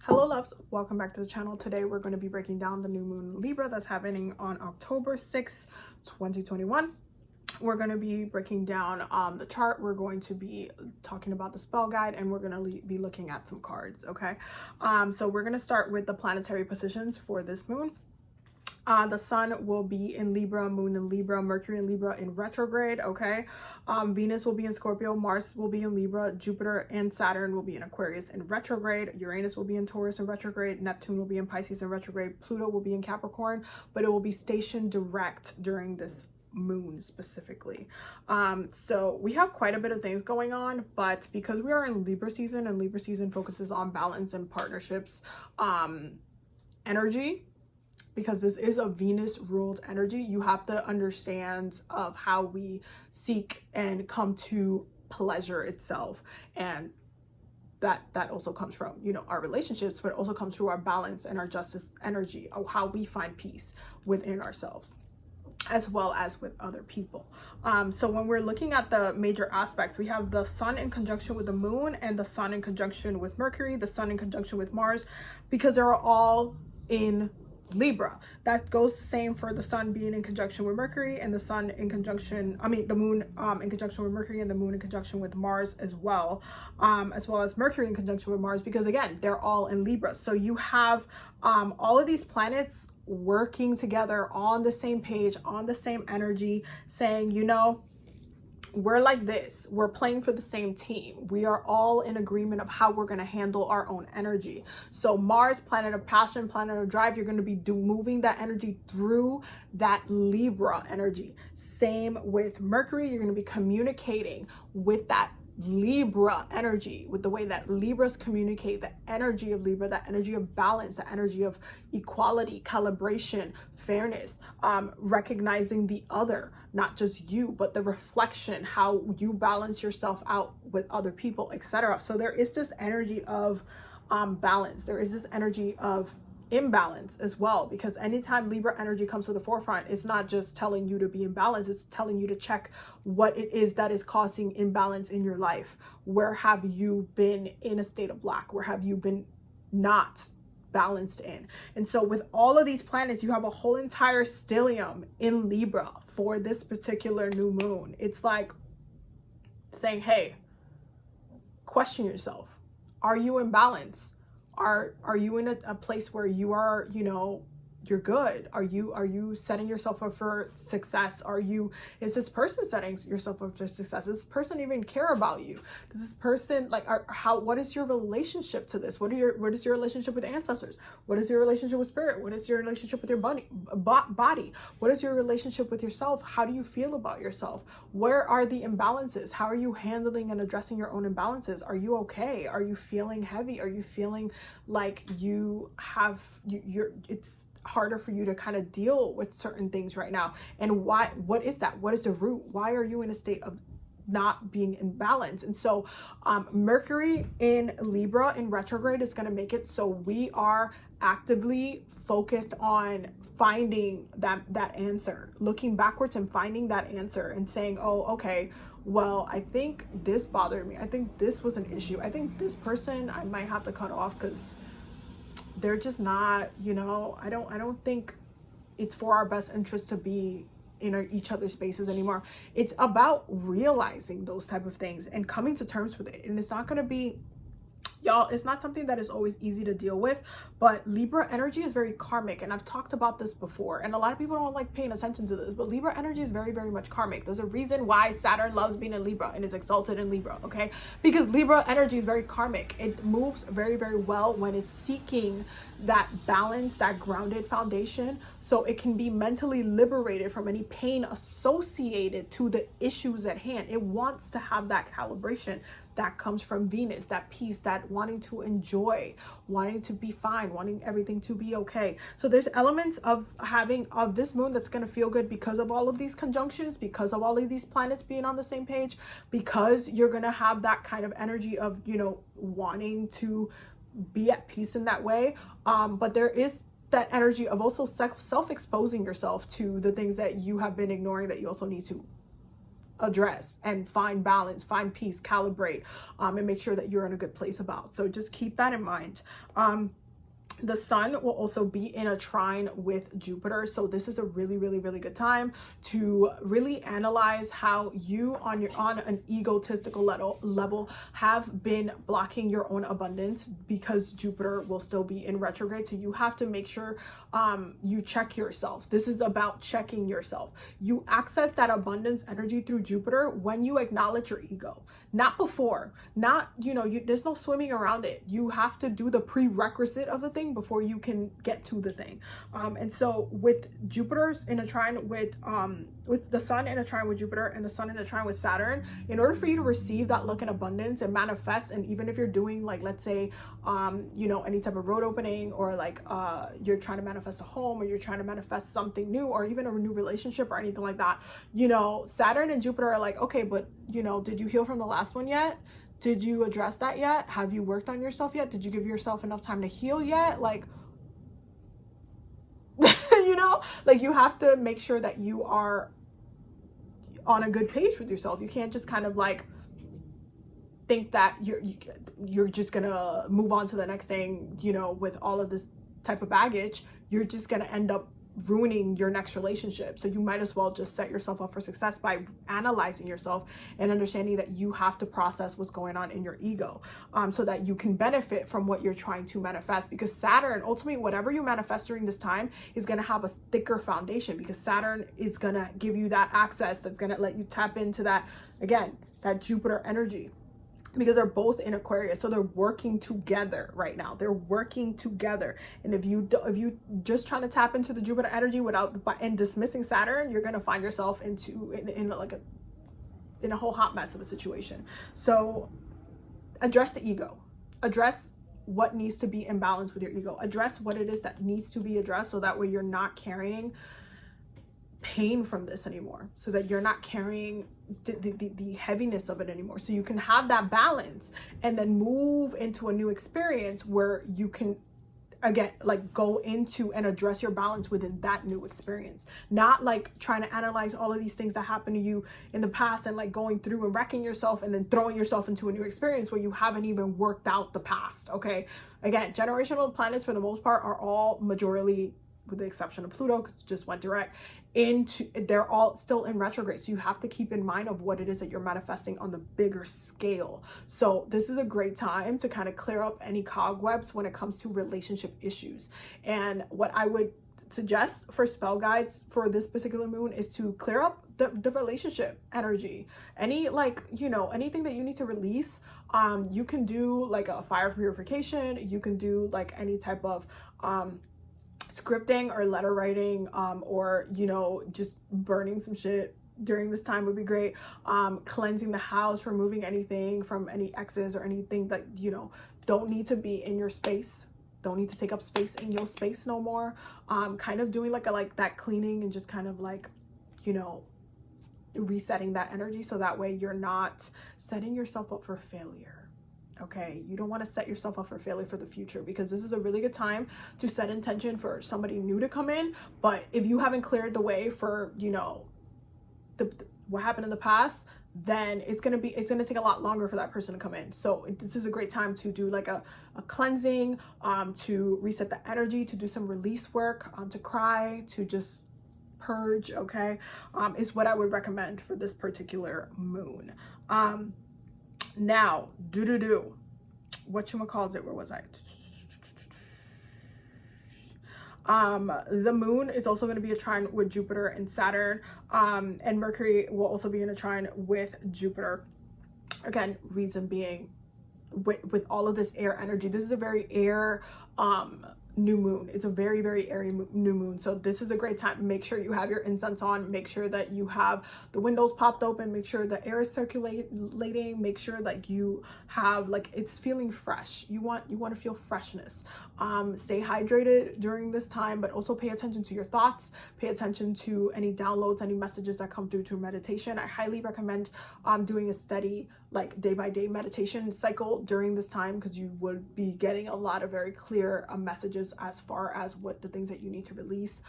Hello loves, welcome back to the channel. Today we're going to be breaking down the new moon in Libra that's happening on October 6th, 2021. We're going to be breaking down the chart. We're going to be talking about the spell guide, and we're going to be looking at some cards. Okay, so we're going to start with the planetary positions for this moon. The sun will be in Libra, moon in Libra, Mercury in Libra in retrograde, okay? Venus will be in Scorpio, Mars will be in Libra, Jupiter and Saturn will be in Aquarius in retrograde, Uranus will be in Taurus in retrograde, Neptune will be in Pisces in retrograde, Pluto will be in Capricorn, but it will be stationed direct during this moon specifically. So we have quite a bit of things going on, but because we are in Libra season, and Libra season focuses on balance and partnerships, energy, because this is a Venus ruled energy, you have to understand of how we seek and come to pleasure itself. And that also comes from, you know, our relationships, but it also comes through our balance and our justice energy, of how we find peace within ourselves as well as with other people. So when we're looking at the major aspects, we have the sun in conjunction with the moon, and the sun in conjunction with Mercury, the sun in conjunction with Mars, because they're all in Libra. That goes the same for the sun being in conjunction with Mercury, and the sun in conjunction, the moon in conjunction with Mercury, and the moon in conjunction with Mars as well as Mercury in conjunction with Mars, because again, they're all in Libra. So you have all of these planets working together on the same page, on the same energy, saying, you know, we're like this, we're playing for the same team, we are all in agreement of how we're going to handle our own energy. So Mars, planet of passion, planet of drive, you're going to be moving that energy through that Libra energy. Same with Mercury, you're going to be communicating with that Libra energy, with the way that Libras communicate, the energy of Libra, that energy of balance, the energy of equality, calibration, fairness, recognizing the other, not just you, but the reflection, how you balance yourself out with other people, etc. So there is this energy of balance. There is this energy of imbalance as well, because anytime Libra energy comes to the forefront, it's not just telling you to be in balance, it's telling you to check what it is that is causing imbalance in your life. Where have you been in a state of lack? Where have you been not balanced in? And so with all of these planets, you have a whole entire stellium in Libra for this particular new moon. It's like saying, hey, question yourself. Are you in balance? Are you in a place where you are, you know, you're good? Are you setting yourself up for success? Is this person setting yourself up for success? Does this person even care about you? Does this person, like, what is your relationship to this? What is your relationship with ancestors? What is your relationship with spirit? What is your relationship with your body? What is your relationship with yourself? How do you feel about yourself? Where are the imbalances? How are you handling and addressing your own imbalances? Are you okay? Are you feeling heavy? Are you feeling like it's harder for you to kind of deal with certain things right now? And what is that? What is the root? Why are you in a state of not being in balance? And so Mercury in Libra in retrograde is going to make it so we are actively focused on finding that answer, looking backwards and finding that answer and saying, oh, okay, well, I think this bothered me, I think this was an issue, I think this person I might have to cut off because they're just not, you know, I don't think it's for our best interest to be in each other's spaces anymore. It's about realizing those type of things and coming to terms with it. And it's not going to be, y'all, it's not something that is always easy to deal with, but Libra energy is very karmic, and I've talked about this before, and a lot of people don't like paying attention to this, but Libra energy is very, very much karmic. There's a reason why Saturn loves being in Libra and is exalted in Libra, okay? Because Libra energy is very karmic. It moves very, very well when it's seeking that balance, that grounded foundation, so it can be mentally liberated from any pain associated to the issues at hand. It wants to have that calibration that comes from Venus, that peace, that wanting to enjoy, wanting to be fine, wanting everything to be okay. So there's elements of this moon that's going to feel good because of all of these conjunctions, because of all of these planets being on the same page, because you're going to have that kind of energy of, you know, wanting to be at peace in that way. But there is that energy of also self-exposing yourself to the things that you have been ignoring, that you also need to address and find balance, find peace, calibrate, and make sure that you're in a good place about. So just keep that in mind. The sun will also be in a trine with Jupiter. So this is a really, really, really good time to really analyze how you on an egotistical level have been blocking your own abundance, because Jupiter will still be in retrograde. So you have to make sure you check yourself. This is about checking yourself. You access that abundance energy through Jupiter when you acknowledge your ego, not before, not, there's no swimming around it. You have to do the prerequisite of the thing before you can get to the thing. And so with Jupiter's in a trine with the sun in a trine with Jupiter and the sun in a trine with Saturn, in order for you to receive that look in abundance and manifest, and even if you're doing, like, let's say, any type of road opening, or like you're trying to manifest a home, or you're trying to manifest something new, or even a new relationship or anything like that, Saturn and Jupiter are like, okay, but did you heal from the last one yet? Did you address that yet? Have you worked on yourself yet? Did you give yourself enough time to heal yet? Like, like, you have to make sure that you are on a good page with yourself. You can't just kind of like think that you're just gonna move on to the next thing, with all of this type of baggage. You're just gonna end up ruining your next relationship. So you might as well just set yourself up for success by analyzing yourself and understanding that you have to process what's going on in your ego, so that you can benefit from what you're trying to manifest. Because Saturn, ultimately, whatever you manifest during this time is going to have a thicker foundation, because Saturn is going to give you that access that's going to let you tap into that, again, that Jupiter energy, because they're both in Aquarius. So they're working together right now. They're working together. And if you just trying to tap into the Jupiter energy and dismissing Saturn, you're going to find yourself in a whole hot mess of a situation. So address the ego. Address what needs to be in balance with your ego. Address what it is that needs to be addressed, so that way you're not carrying pain from this anymore, so that you're not carrying the heaviness of it anymore, so you can have that balance and then move into a new experience where you can, again, like, go into and address your balance within that new experience. Not like trying to analyze all of these things that happened to you in the past and like going through and wrecking yourself and then throwing yourself into a new experience where you haven't even worked out the past. Okay, again, generational planets for the most part are all majorly, with the exception of Pluto, because it just went direct, they're all still in retrograde. So you have to keep in mind of what it is that you're manifesting on the bigger scale. So this is a great time to kind of clear up any cobwebs when it comes to relationship issues. And what I would suggest for spell guides for this particular moon is to clear up the relationship energy. Anything that you need to release, you can do like a fire purification. You can do like any type of scripting or letter writing, or just burning some shit during this time would be great. Cleansing the house, removing anything from any exes or anything that don't need to be in your space, don't need to take up space in your space no more. Kind of doing like that cleaning and just kind of like resetting that energy, so that way you're not setting yourself up for failure. Okay, you don't want to set yourself up for failure for the future, because this is a really good time to set intention for somebody new to come in. But if you haven't cleared the way for what happened in the past, then it's gonna take a lot longer for that person to come in. So this is a great time to do like a cleansing, to reset the energy, to do some release work, to cry, to just purge. Okay, is what I would recommend for this particular moon. Now, whatchamacallit, where was I? The moon is also going to be a trine with Jupiter and Saturn, and Mercury will also be in a trine with Jupiter. Again, reason being, with all of this air energy, this is a very air new moon. It's a very, very airy new moon. So this is a great time. Make sure you have your incense on. Make sure that you have the windows popped open. Make sure the air is circulating. Make sure that you have it's feeling fresh. You want to feel freshness. Stay hydrated during this time, but also pay attention to your thoughts. Pay attention to any downloads, any messages that come through meditation. I highly recommend doing a steady like day-by-day meditation cycle during this time, because you would be getting a lot of very clear messages as far as what the things that you need to release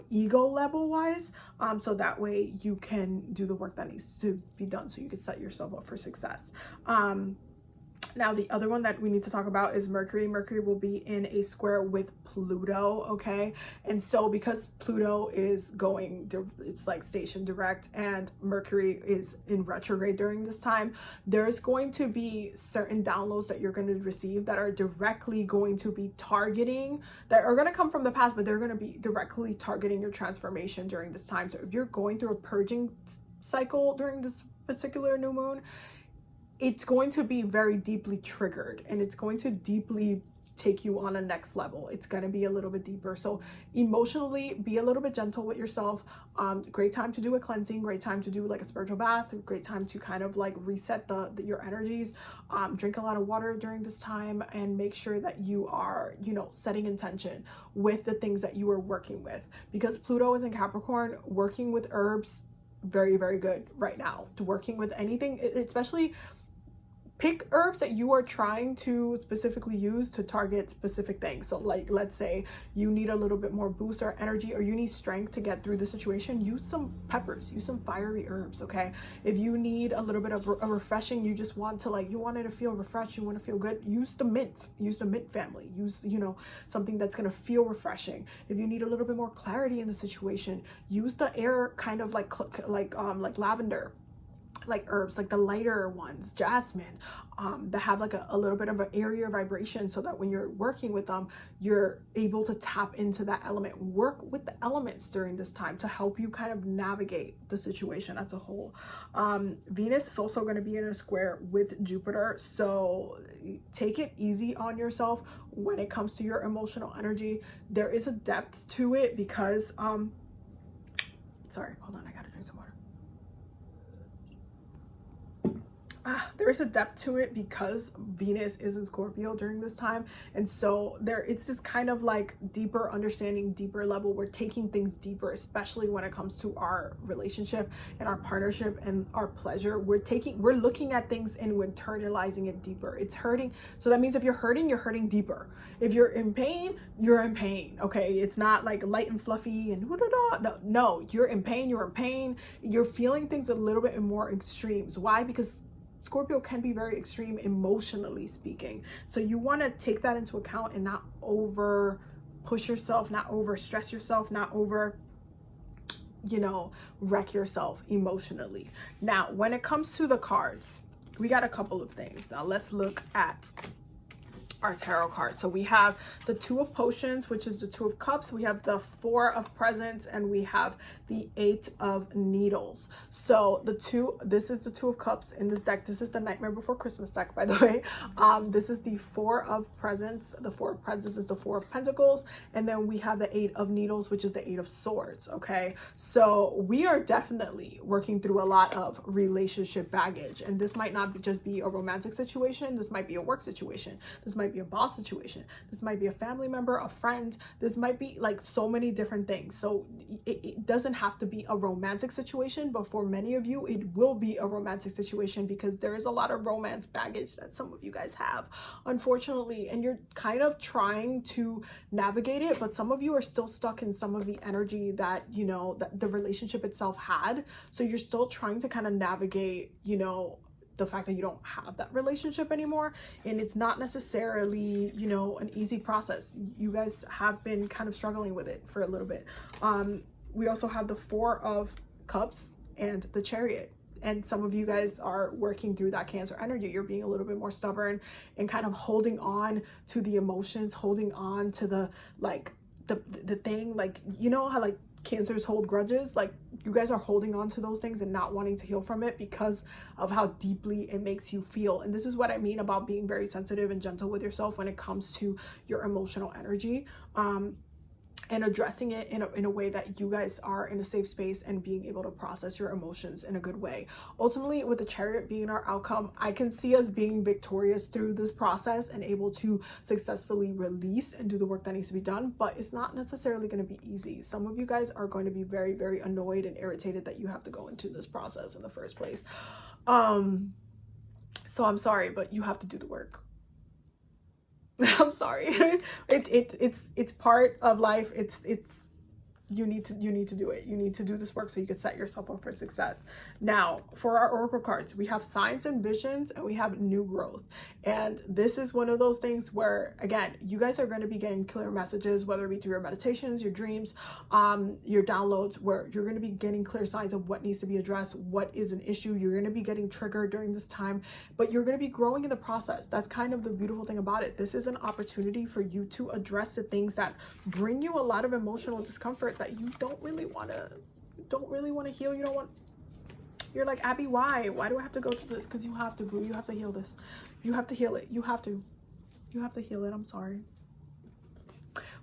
ego level wise, so that way you can do the work that needs to be done, so you can set yourself up for success. Now, the other one that we need to talk about is Mercury. Mercury will be in a square with Pluto, okay? And so because Pluto is going, it's like stationed direct, and Mercury is in retrograde during this time, there's going to be certain downloads that you're going to receive that are directly going to be targeting, that are going to come from the past, but they're going to be directly targeting your transformation during this time. So if you're going through a purging cycle during this particular new moon, it's going to be very deeply triggered, and it's going to deeply take you on a next level. It's going to be a little bit deeper. So emotionally, be a little bit gentle with yourself. Great time to do a cleansing, great time to do like a spiritual bath, great time to kind of like reset your energies. Drink a lot of water during this time, and make sure that you are, you know, setting intention with the things that you are working with, because Pluto is in Capricorn. Working with herbs, very, very good right now. To working with anything, especially pick herbs that you are trying to specifically use to target specific things. So like, let's say you need a little bit more boost or energy, or you need strength to get through the situation, use some peppers, use some fiery herbs, okay? If you need a little bit of a refreshing, you just want to like, you want it to feel refreshed, you want to feel good, use the mints, use the mint family, use, you know, something that's going to feel refreshing. If you need a little bit more clarity in the situation, use the air kind of like lavender, like herbs, like the lighter ones, jasmine, that have like a little bit of an airier vibration, so that when you're working with them, you're able to tap into that element. Work with the elements during this time to help you kind of navigate the situation as a whole. Venus is also going to be in a square with Jupiter, so take it easy on yourself when it comes to your emotional energy. There is a depth to it because sorry, hold on, I gotta drink some water. There is a depth to it because Venus is in Scorpio during this time, and so it's this kind of like deeper understanding, deeper level. We're taking things deeper, especially when it comes to our relationship and our partnership and our pleasure. We're looking at things and we're internalizing it deeper. It's hurting, so that means if you're hurting deeper. If you're in pain, you're in pain, okay? It's not like light and fluffy and no, you're in pain, you're feeling things a little bit in more extremes. Why? Because Scorpio can be very extreme emotionally speaking. So you want to take that into account and not over push yourself, not over stress yourself, not over, you know, wreck yourself emotionally. Now, when it comes to the cards, we got a couple of things. Now let's look at our tarot cards. So we have the Two of Potions, which is the Two of Cups. We have the Four of Presents, and we have the Eight of Needles. So this is the Two of Cups in this deck. This is the Nightmare Before Christmas deck, by the way. This is the Four of Presents. The Four of Presents is the Four of Pentacles, and then we have the Eight of Needles, which is the Eight of Swords. Okay, so we are definitely working through a lot of relationship baggage, and this might not just be a romantic situation. This might be a work situation. This might be a boss situation. This might be a family member, a friend. This might be like so many different things. So it doesn't have to be a romantic situation, but for many of you, it will be a romantic situation because there is a lot of romance baggage that some of you guys have, unfortunately, and you're kind of trying to navigate it, but some of you are still stuck in some of the energy that, you know, that the relationship itself had. So you're still trying to kind of navigate, you know, the fact that you don't have that relationship anymore, and it's not necessarily, you know, an easy process. You guys have been kind of struggling with it for a little bit. We also have the Four of Cups and the Chariot, and some of you guys are working through that Cancer energy. You're being a little bit more stubborn and kind of holding on to the emotions, holding on to the like the thing, like, you know how like Cancers hold grudges, like you guys are holding on to those things and not wanting to heal from it because of how deeply it makes you feel. And this is what I mean about being very sensitive and gentle with yourself when it comes to your emotional energy, and addressing it in a way that you guys are in a safe space and being able to process your emotions in a good way. Ultimately, with the Chariot being our outcome, I can see us being victorious through this process and able to successfully release and do the work that needs to be done, but it's not necessarily going to be easy. Some of you guys are going to be very, very annoyed and irritated that you have to go into this process in the first place. So I'm sorry, but you have to do the work. I'm sorry. It's part of life. It's you need to do it. You need to do this work so you can set yourself up for success. Now, for our oracle cards, we have signs and visions, and we have new growth. And this is one of those things where, again, you guys are going to be getting clear messages, whether it be through your meditations, your dreams, your downloads, where you're going to be getting clear signs of what needs to be addressed, what is an issue. You're going to be getting triggered during this time, but you're going to be growing in the process. That's kind of the beautiful thing about it. This is an opportunity for you to address the things that bring you a lot of emotional discomfort that you don't really want to heal. You're like, Abby, why do I have to go through this? Because you have to, boo. You have to heal this. You have to heal it. You have to heal it. I'm sorry.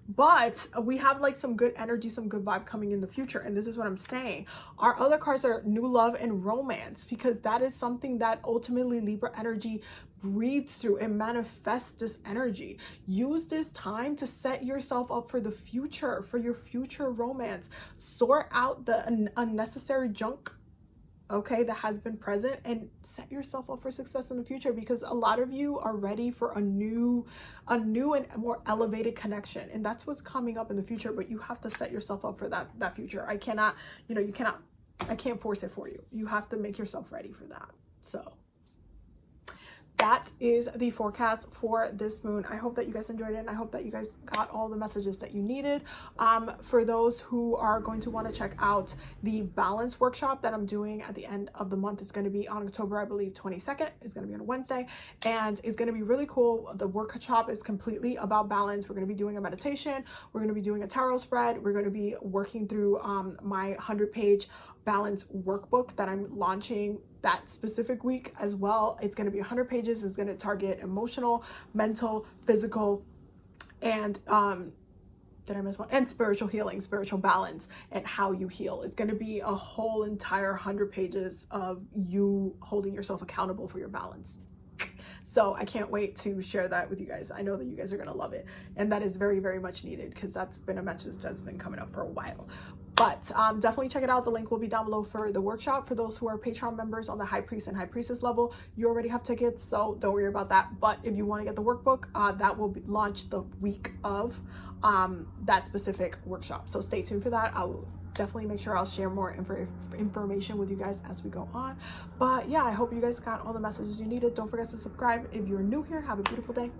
But we have like some good energy, some good vibe coming in the future. And this is what I'm saying. Our other cards are new love and romance, because that is something that ultimately Libra energy breathes through and manifests this energy. Use this time to set yourself up for the future, for your future romance. Sort out the unnecessary junk, okay, that has been present, and set yourself up for success in the future, because a lot of you are ready for a new and more elevated connection, and that's what's coming up in the future. But you have to set yourself up for that future. I can't force it for you. You have to make yourself ready for that. So that is the forecast for this moon. I hope that you guys enjoyed it, and I hope that you guys got all the messages that you needed. For those who are going to want to check out the balance workshop that I'm doing at the end of the month, it's going to be on October, I believe, 22nd. It's going to be on a Wednesday, and it's going to be really cool. The workshop is completely about balance. We're going to be doing a meditation. We're going to be doing a tarot spread. We're going to be working through my 100-page balance workbook that I'm launching that specific week as well. It's going to be 100 pages. It's going to target emotional, mental, physical, and did I miss one? And spiritual healing, spiritual balance, and how you heal. It's going to be a whole entire 100 pages of you holding yourself accountable for your balance. So I can't wait to share that with you guys. I know that you guys are going to love it, and that is very, very much needed, because that's been a message that's been coming up for a while. But definitely check it out. The link will be down below for the workshop. For those who are Patreon members on the High Priest and High Priestess level, you already have tickets, so don't worry about that. But if you want to get the workbook, that will be launched the week of that specific workshop. So stay tuned for that. I will definitely make sure I'll share more information with you guys as we go on. But yeah, I hope you guys got all the messages you needed. Don't forget to subscribe if you're new here. Have a beautiful day.